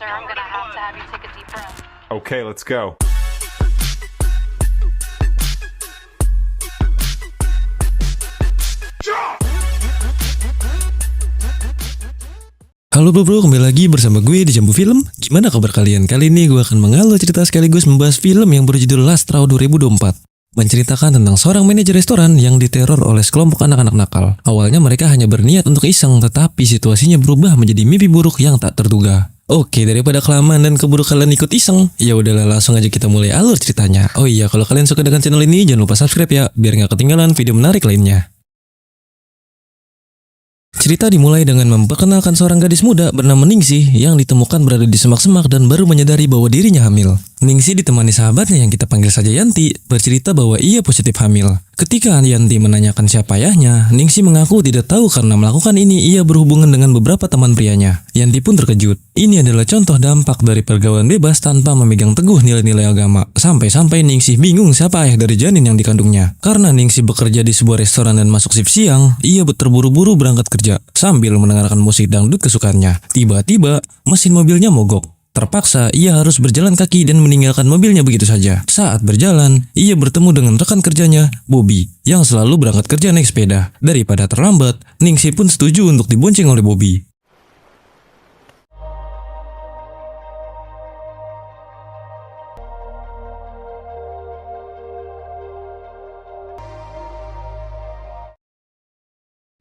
sir, I'm gonna have to have you take a deep breath. Okay, let's go. Halo bro, kembali lagi bersama gue di Jambu Film. Gimana kabar kalian? Kali ini gue akan mengalur cerita sekaligus membahas film yang berjudul Last Straw 2024. Menceritakan tentang seorang manajer restoran yang diteror oleh sekelompok anak-anak nakal. Awalnya mereka hanya berniat untuk iseng, tetapi situasinya berubah menjadi mimpi buruk yang tak terduga. Oke, daripada kelamaan dan keburu kalian ikut iseng, ya udahlah langsung aja kita mulai alur ceritanya. Oh iya, kalau kalian suka dengan channel ini jangan lupa subscribe ya, biar nggak ketinggalan video menarik lainnya. Cerita dimulai dengan memperkenalkan seorang gadis muda bernama Ningsih yang ditemukan berada di semak-semak dan baru menyadari bahwa dirinya hamil. Ningsih ditemani sahabatnya yang kita panggil saja Yanti bercerita bahwa ia positif hamil. Ketika Yanti menanyakan siapa ayahnya, Ningsih mengaku tidak tahu karena melakukan ini ia berhubungan dengan beberapa teman prianya. Yanti pun terkejut. Ini adalah contoh dampak dari pergaulan bebas tanpa memegang teguh nilai-nilai agama. Sampai-sampai Ningsih bingung siapa ayah dari janin yang dikandungnya. Karena Ningsih bekerja di sebuah restoran dan masuk shift siang, ia terburu-buru berangkat kerja sambil mendengarkan musik dangdut kesukaannya. Tiba-tiba, mesin mobilnya mogok. Terpaksa, ia harus berjalan kaki dan meninggalkan mobilnya begitu saja. Saat berjalan, ia bertemu dengan rekan kerjanya, Bobby, yang selalu berangkat kerja naik sepeda. Daripada terlambat, Ningsih pun setuju untuk dibonceng oleh Bobby.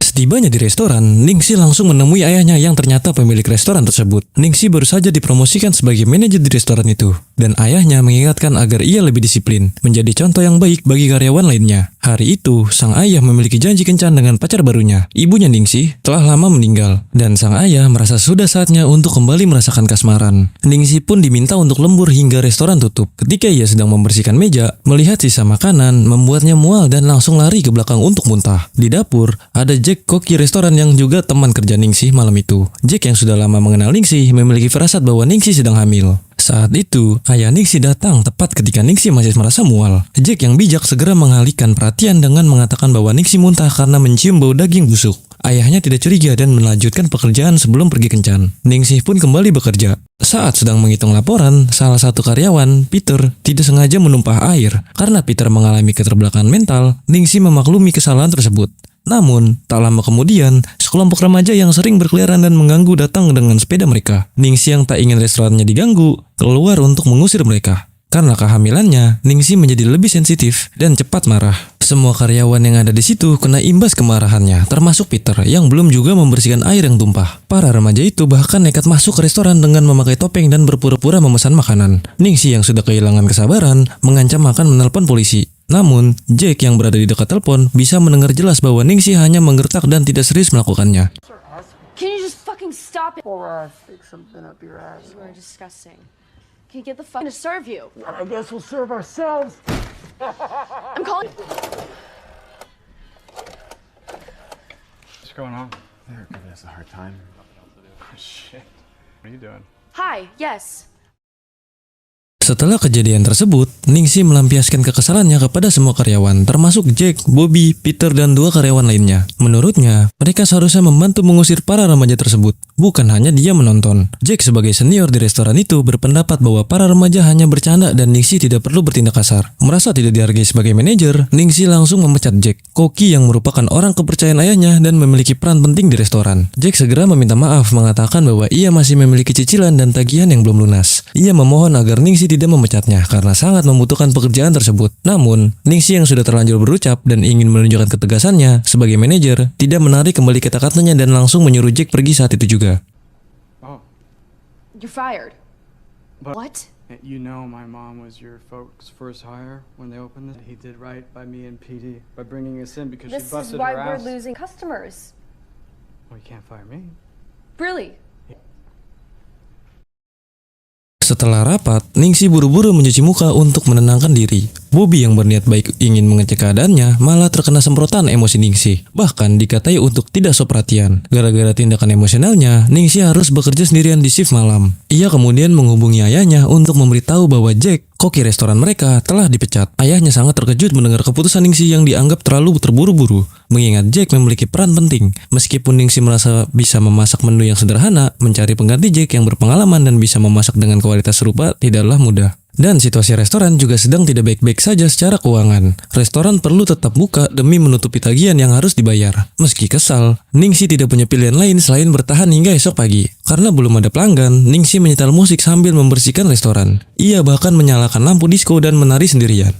Setibanya di restoran, Ningsih langsung menemui ayahnya yang ternyata pemilik restoran tersebut. Ningsih baru saja dipromosikan sebagai manajer di restoran itu, dan ayahnya mengingatkan agar ia lebih disiplin, menjadi contoh yang baik bagi karyawan lainnya. Hari itu, sang ayah memiliki janji kencan dengan pacar barunya. Ibunya Ningsih telah lama meninggal, dan sang ayah merasa sudah saatnya untuk kembali merasakan kasmaran. Ningsih pun diminta untuk lembur hingga restoran tutup. Ketika ia sedang membersihkan meja, melihat sisa makanan membuatnya mual dan langsung lari ke belakang untuk muntah. Di dapur, ada Jack, koki restoran yang juga teman kerja Ningsih malam itu. Jack yang sudah lama mengenal Ningsih memiliki firasat bahwa Ningsih sedang hamil. Saat itu, ayah Ningsih datang tepat ketika Ningsih masih merasa mual. Jack yang bijak segera mengalihkan perhatian dengan mengatakan bahwa Ningsih muntah karena mencium bau daging busuk. Ayahnya tidak curiga dan melanjutkan pekerjaan sebelum pergi kencan. Ningsih pun kembali bekerja. Saat sedang menghitung laporan, salah satu karyawan, Peter, tidak sengaja menumpah air. Karena Peter mengalami keterbelakangan mental, Ningsih memaklumi kesalahan tersebut. Namun, tak lama kemudian, sekelompok remaja yang sering berkeliaran dan mengganggu datang dengan sepeda mereka. Ningsih yang tak ingin restorannya diganggu, keluar untuk mengusir mereka. Karena kehamilannya, Ningsih menjadi lebih sensitif dan cepat marah. Semua karyawan yang ada di situ kena imbas kemarahannya, termasuk Peter yang belum juga membersihkan air yang tumpah. Para remaja itu bahkan nekat masuk ke restoran dengan memakai topeng dan berpura-pura memesan makanan. Ningsih yang sudah kehilangan kesabaran, mengancam akan menelpon polisi. Namun, Jack yang berada di dekat telepon bisa mendengar jelas bahwa Ningsih hanya menggertak dan tidak serius melakukannya. Can you just fucking stop it? Or stick something up your ass. You are disgusting. Can you get the fuck to serve you? I guess we'll serve ourselves. I'm calling. What's going on? They're giving us a hard time. Oh, shit. What are you doing? Hi. Yes. Setelah kejadian tersebut, Ningsih melampiaskan kekesalannya kepada semua karyawan, termasuk Jack, Bobby, Peter, dan 2 karyawan lainnya. Menurutnya, mereka seharusnya membantu mengusir para remaja tersebut, bukan hanya dia menonton. Jack sebagai senior di restoran itu berpendapat bahwa para remaja hanya bercanda dan Ningsih tidak perlu bertindak kasar. Merasa tidak dihargai sebagai manajer, Ningsih langsung memecat Jack, koki yang merupakan orang kepercayaan ayahnya dan memiliki peran penting di restoran. Jack segera meminta maaf, mengatakan bahwa ia masih memiliki cicilan dan tagihan yang belum lunas. Ia memohon agar Ningsih tidak memecatnya karena sangat membutuhkan pekerjaan tersebut. Namun, Ningsih yang sudah terlanjur berucap dan ingin menunjukkan ketegasannya sebagai manajer, tidak menarik kembali kata-katanya dan langsung menyuruh Jack pergi saat itu juga. Oh, You're fired. But- What? You know my mom was your folks' first hire when they opened this. He did right by me and PD by bringing us in because This she is busted why her we're ass. losing customers. Well, you can't fire me. Really? Setelah rapat, Ningsih buru-buru mencuci muka untuk menenangkan diri. Bobby yang berniat baik ingin mengecek keadaannya malah terkena semprotan emosi Ningsi. Bahkan dikatai untuk tidak sok perhatian. Gara-gara tindakan emosionalnya, Ningsi harus bekerja sendirian di shift malam. Ia kemudian menghubungi ayahnya untuk memberitahu bahwa Jack, koki restoran mereka, telah dipecat. Ayahnya sangat terkejut mendengar keputusan Ningsi yang dianggap terlalu terburu-buru. Mengingat Jack memiliki peran penting. Meskipun Ningsi merasa bisa memasak menu yang sederhana, mencari pengganti Jack yang berpengalaman dan bisa memasak dengan kualitas serupa tidaklah mudah. Dan situasi restoran juga sedang tidak baik-baik saja secara keuangan. Restoran perlu tetap buka demi menutupi tagihan yang harus dibayar. Meski kesal, Ningsi tidak punya pilihan lain selain bertahan hingga esok pagi. Karena belum ada pelanggan, Ningsi menyetel musik sambil membersihkan restoran. Ia bahkan menyalakan lampu disco dan menari sendirian.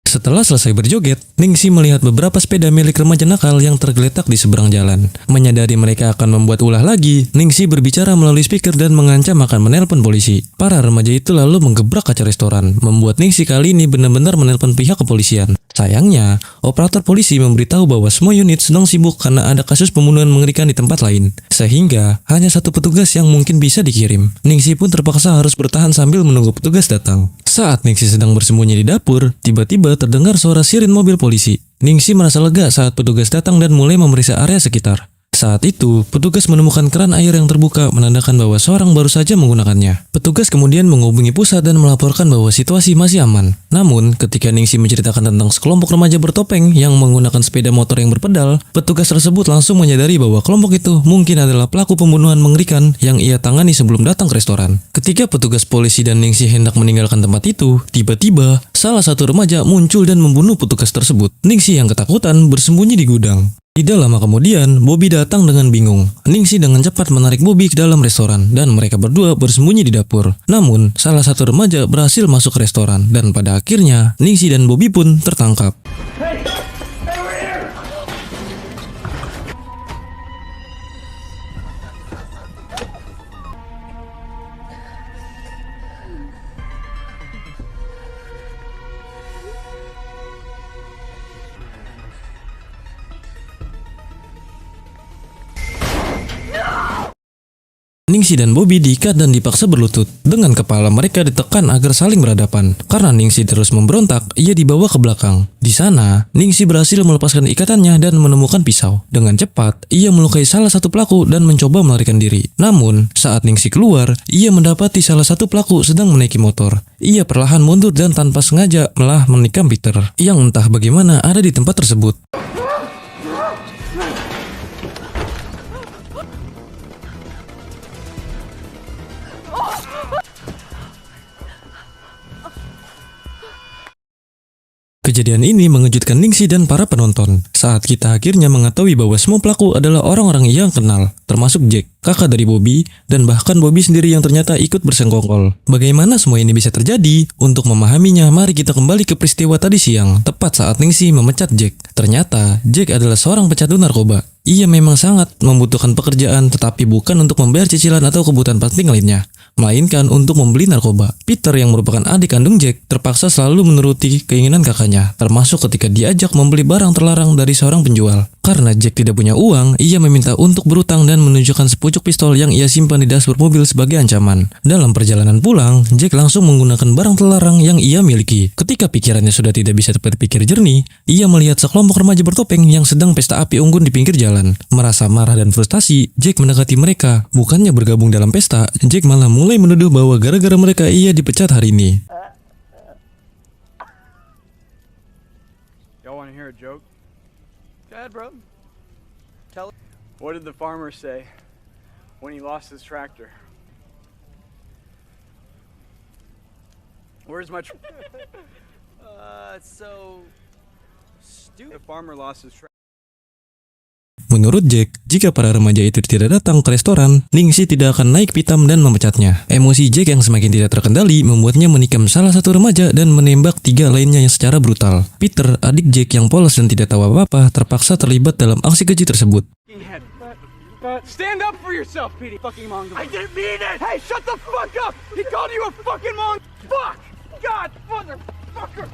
Setelah selesai berjoget, Ningsi melihat beberapa sepeda milik remaja nakal yang tergeletak di seberang jalan. Menyadari mereka akan membuat ulah lagi, Ningsi berbicara melalui speaker dan mengancam akan menelpon polisi. Para remaja itu lalu menggebrak kaca restoran, membuat Ningsi kali ini benar-benar menelpon pihak kepolisian. Sayangnya, operator polisi memberitahu bahwa semua unit sedang sibuk karena ada kasus pembunuhan mengerikan di tempat lain. Sehingga, hanya satu petugas yang mungkin bisa dikirim. Ningsi pun terpaksa harus bertahan sambil menunggu petugas datang. Saat Ningsi sedang bersembunyi di dapur, tiba-tiba terdengar suara sirin mobil polisi. Ningsi merasa lega saat petugas datang dan mulai memeriksa area sekitar. Saat itu, petugas menemukan keran air yang terbuka menandakan bahwa seorang baru saja menggunakannya. Petugas kemudian menghubungi pusat dan melaporkan bahwa situasi masih aman. Namun, ketika Ningsi menceritakan tentang sekelompok remaja bertopeng yang menggunakan sepeda motor yang berpedal, petugas tersebut langsung menyadari bahwa kelompok itu mungkin adalah pelaku pembunuhan mengerikan yang ia tangani sebelum datang ke restoran. Ketika petugas polisi dan Ningsi hendak meninggalkan tempat itu, tiba-tiba salah satu remaja muncul dan membunuh petugas tersebut. Ningsi yang ketakutan bersembunyi di gudang. Tidak lama kemudian, Bobby datang dengan bingung. Ningsi dengan cepat menarik Bobby ke dalam restoran dan mereka berdua bersembunyi di dapur. Namun, salah satu remaja berhasil masuk ke restoran dan pada akhirnya, Ningsi dan Bobby pun tertangkap. Ningsi dan Bobby diikat dan dipaksa berlutut. Dengan kepala mereka ditekan agar saling berhadapan. Karena Ningsi terus memberontak, ia dibawa ke belakang. Di sana, Ningsi berhasil melepaskan ikatannya dan menemukan pisau. Dengan cepat, ia melukai salah satu pelaku dan mencoba melarikan diri. Namun, saat Ningsi keluar, ia mendapati salah satu pelaku sedang menaiki motor. Ia perlahan mundur dan tanpa sengaja malah menikam Peter, yang entah bagaimana ada di tempat tersebut. Kejadian ini mengejutkan Ningsi dan para penonton saat kita akhirnya mengetahui bahwa semua pelaku adalah orang-orang yang kenal, termasuk Jack, kakak dari Bobby, dan bahkan Bobby sendiri yang ternyata ikut bersengkokol. Bagaimana semua ini bisa terjadi? Untuk memahaminya, mari kita kembali ke peristiwa tadi siang, tepat saat Ningsi memecat Jack. Ternyata, Jack adalah seorang pecandu narkoba. Ia memang sangat membutuhkan pekerjaan, tetapi bukan untuk membayar cicilan atau kebutuhan penting lainnya, melainkan untuk membeli narkoba. Peter yang merupakan adik kandung Jack terpaksa selalu menuruti keinginan kakaknya, termasuk ketika diajak membeli barang terlarang dari seorang penjual. Karena Jack tidak punya uang, ia meminta untuk berutang dan menunjukkan sepucuk pistol yang ia simpan di dashboard mobil sebagai ancaman. Dalam perjalanan pulang, Jack langsung menggunakan barang terlarang yang ia miliki. Ketika pikirannya sudah tidak bisa berpikir jernih, ia melihat sekelompok remaja bertopeng yang sedang pesta api unggun di pinggir jalan. Merasa marah dan frustasi, Jack mendekati mereka. Bukannya bergabung dalam pesta, Jack malah mulai menuduh bahwa gara-gara mereka ia dipecat hari ini. Y'all want to hear a joke? Go ahead, bro. Tell. What did the farmer say when he lost his tractor? Where's my so stupid. The farmer lost his tractor. Menurut Jack, jika para remaja itu tidak datang ke restoran, Ningsi tidak akan naik pitam dan memecatnya. Emosi Jack yang semakin tidak terkendali membuatnya menikam salah satu remaja dan menembak 3 lainnya yang secara brutal. Peter, adik Jack yang polos dan tidak tahu apa-apa, terpaksa terlibat dalam aksi keji tersebut. Stand up for yourself, Petey. Fucking mongrel. I didn't mean it. Hey, shut the fuck up. He called you a fucking mongrel. Fuck. God, motherfucker.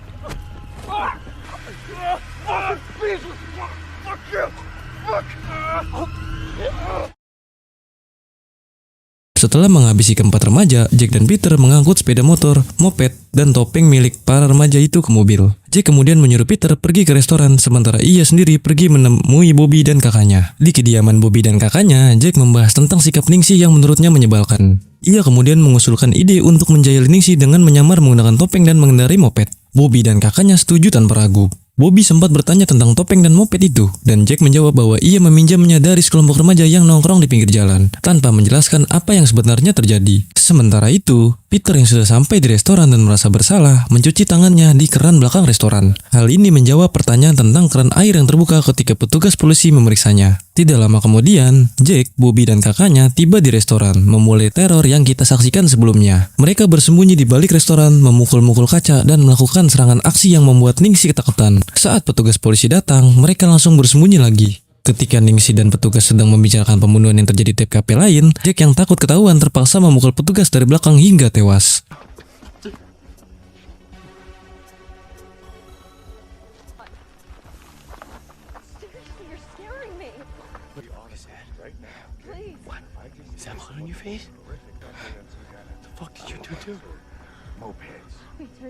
Setelah menghabisi keempat remaja, Jack dan Peter mengangkut sepeda motor, moped, dan topeng milik para remaja itu ke mobil. Jack kemudian menyuruh Peter pergi ke restoran, sementara ia sendiri pergi menemui Bobby dan kakaknya. Di kediaman Bobby dan kakaknya, Jack membahas tentang sikap Ningsi yang menurutnya menyebalkan. Ia kemudian mengusulkan ide untuk menjahili Ningsi dengan menyamar menggunakan topeng dan mengendarai moped. Bobby dan kakaknya setuju tanpa ragu. Bobby sempat bertanya tentang topeng dan moped itu, dan Jack menjawab bahwa ia meminjamnya dari sekelompok remaja yang nongkrong di pinggir jalan, tanpa menjelaskan apa yang sebenarnya terjadi. Sementara itu, Peter yang sudah sampai di restoran dan merasa bersalah, mencuci tangannya di keran belakang restoran. Hal ini menjawab pertanyaan tentang keran air yang terbuka ketika petugas polisi memeriksanya. Tidak lama kemudian, Jack, Bobby, dan kakaknya tiba di restoran, memulai teror yang kita saksikan sebelumnya. Mereka bersembunyi di balik restoran, memukul-mukul kaca, dan melakukan serangan aksi yang membuat Ningsi ketakutan. Saat petugas polisi datang, mereka langsung bersembunyi lagi. Ketika Ningsi dan petugas sedang membicarakan pembunuhan yang terjadi di TKP lain, Jack yang takut ketahuan terpaksa memukul petugas dari belakang hingga tewas. You're scaring me. Please. Is that blood on your face? The fuck did you do too? Peter.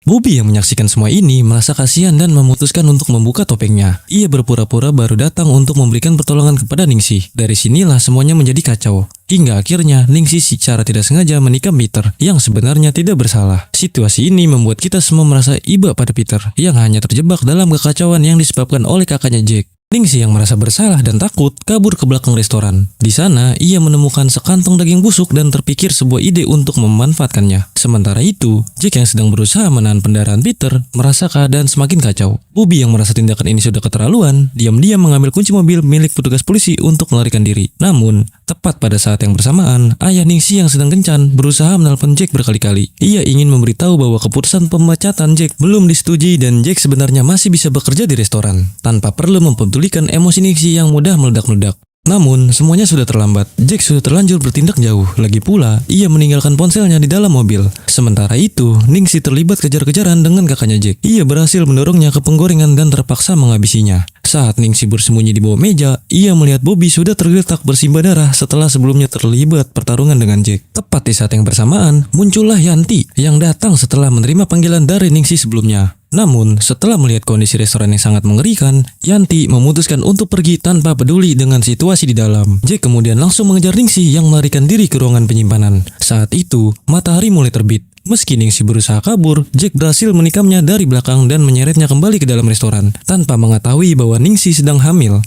Bobby yang menyaksikan semua ini merasa kasihan dan memutuskan untuk membuka topengnya. Ia berpura-pura baru datang untuk memberikan pertolongan kepada Ningsi. Dari sinilah semuanya menjadi kacau. Hingga akhirnya Ningsi secara tidak sengaja menikam Peter yang sebenarnya tidak bersalah. Situasi ini membuat kita semua merasa iba pada Peter yang hanya terjebak dalam kekacauan yang disebabkan oleh kakaknya Jack. Ningsi yang merasa bersalah dan takut kabur ke belakang restoran. Di sana, ia menemukan sekantong daging busuk dan terpikir sebuah ide untuk memanfaatkannya. Sementara itu, Jack yang sedang berusaha menahan pendarahan Peter merasa keadaan semakin kacau. Bobby yang merasa tindakan ini sudah keterlaluan, diam-diam mengambil kunci mobil milik petugas polisi untuk melarikan diri. Namun, tepat pada saat yang bersamaan, ayah Ningsi yang sedang kencan berusaha menelpon Jack berkali-kali. Ia ingin memberitahu bahwa keputusan pemecatan Jack belum disetujui dan Jack sebenarnya masih bisa bekerja di restoran tanpa perlu mempedulikan emosi Ningsi yang mudah meledak-meledak. Namun, semuanya sudah terlambat. Jack sudah terlanjur bertindak jauh. Lagi pula, ia meninggalkan ponselnya di dalam mobil. Sementara itu, Ningsi terlibat kejar-kejaran dengan kakaknya Jack. Ia berhasil mendorongnya ke penggorengan dan terpaksa menghabisinya. Saat Ningsi bersembunyi di bawah meja, ia melihat Bobby sudah tergeletak bersimbah darah setelah sebelumnya terlibat pertarungan dengan Jack. Tepat di saat yang bersamaan, muncullah Yanti yang datang setelah menerima panggilan dari Ningsi sebelumnya. Namun, setelah melihat kondisi restoran yang sangat mengerikan, Yanti memutuskan untuk pergi tanpa peduli dengan situasi di dalam. Jack kemudian langsung mengejar Ningsi yang melarikan diri ke ruangan penyimpanan. Saat itu, matahari mulai terbit. Meski Ningsi berusaha kabur, Jack berhasil menikamnya dari belakang dan menyeretnya kembali ke dalam restoran, tanpa mengetahui bahwa Ningsi sedang hamil.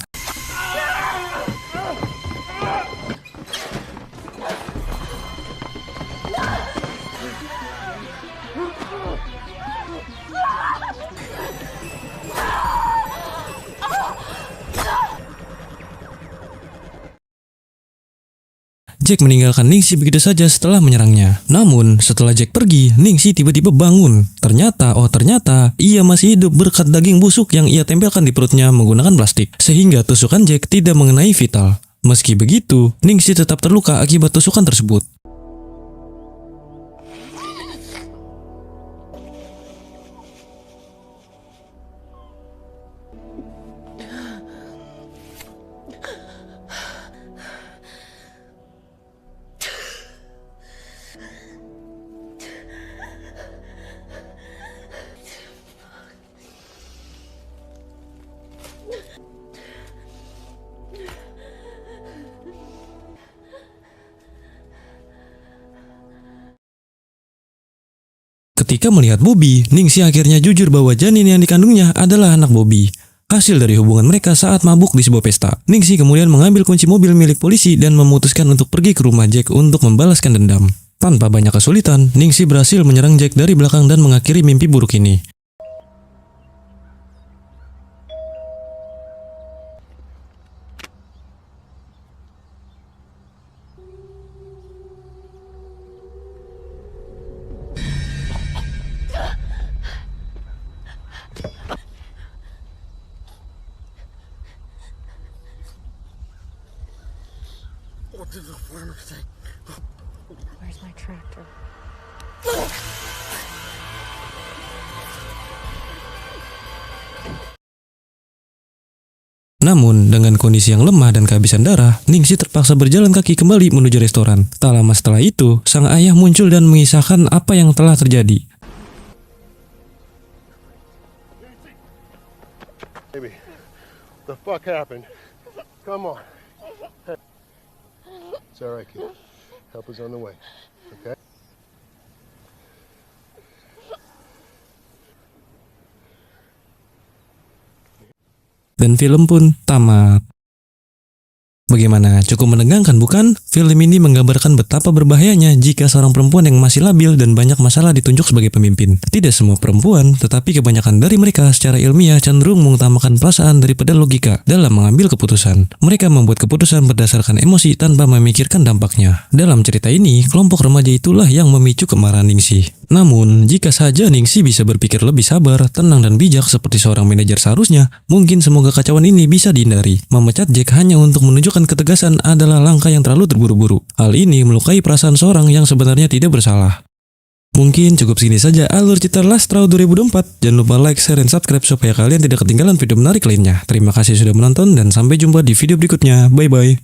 Jack meninggalkan Ningsi begitu saja setelah menyerangnya. Namun, setelah Jack pergi, Ningsi tiba-tiba bangun. Ternyata ia masih hidup berkat daging busuk yang ia tempelkan di perutnya menggunakan plastik, sehingga tusukan Jack tidak mengenai vital. Meski begitu, Ningsi tetap terluka akibat tusukan tersebut. Ketika melihat Bobby, Ningsi akhirnya jujur bahwa janin yang dikandungnya adalah anak Bobby. Hasil dari hubungan mereka saat mabuk di sebuah pesta. Ningsi kemudian mengambil kunci mobil milik polisi dan memutuskan untuk pergi ke rumah Jack untuk membalaskan dendam. Tanpa banyak kesulitan, Ningsi berhasil menyerang Jack dari belakang dan mengakhiri mimpi buruk ini. Where's my tractor? Namun, dengan kondisi yang lemah dan kehabisan darah, Ningsi terpaksa berjalan kaki kembali menuju restoran. Tak lama setelah itu, sang ayah muncul dan mengisahkan apa yang telah terjadi. Baby, the fuck happened? Come on. Hey. It's alright, kid. Help is on the way. Okay? Dan film pun tamat. Bagaimana? Cukup menegangkan bukan? Film ini menggambarkan betapa berbahayanya jika seorang perempuan yang masih labil dan banyak masalah ditunjuk sebagai pemimpin. Tidak semua perempuan, tetapi kebanyakan dari mereka secara ilmiah cenderung mengutamakan perasaan daripada logika dalam mengambil keputusan. Mereka membuat keputusan berdasarkan emosi tanpa memikirkan dampaknya. Dalam cerita ini, kelompok remaja itulah yang memicu kemarahan Ningsi. Namun, jika saja Ningsi bisa berpikir lebih sabar, tenang dan bijak seperti seorang manajer seharusnya, mungkin semua kekacauan ini bisa dihindari. Memecat Jack hanya untuk menunjukkan ketegasan adalah langkah yang terlalu terburu-buru. Hal ini melukai perasaan seorang yang sebenarnya tidak bersalah. Mungkin cukup segini saja alur cerita Last Straw 2024. Jangan lupa like, share, dan subscribe supaya kalian tidak ketinggalan video menarik lainnya. Terima kasih sudah menonton dan sampai jumpa di video berikutnya. Bye-bye.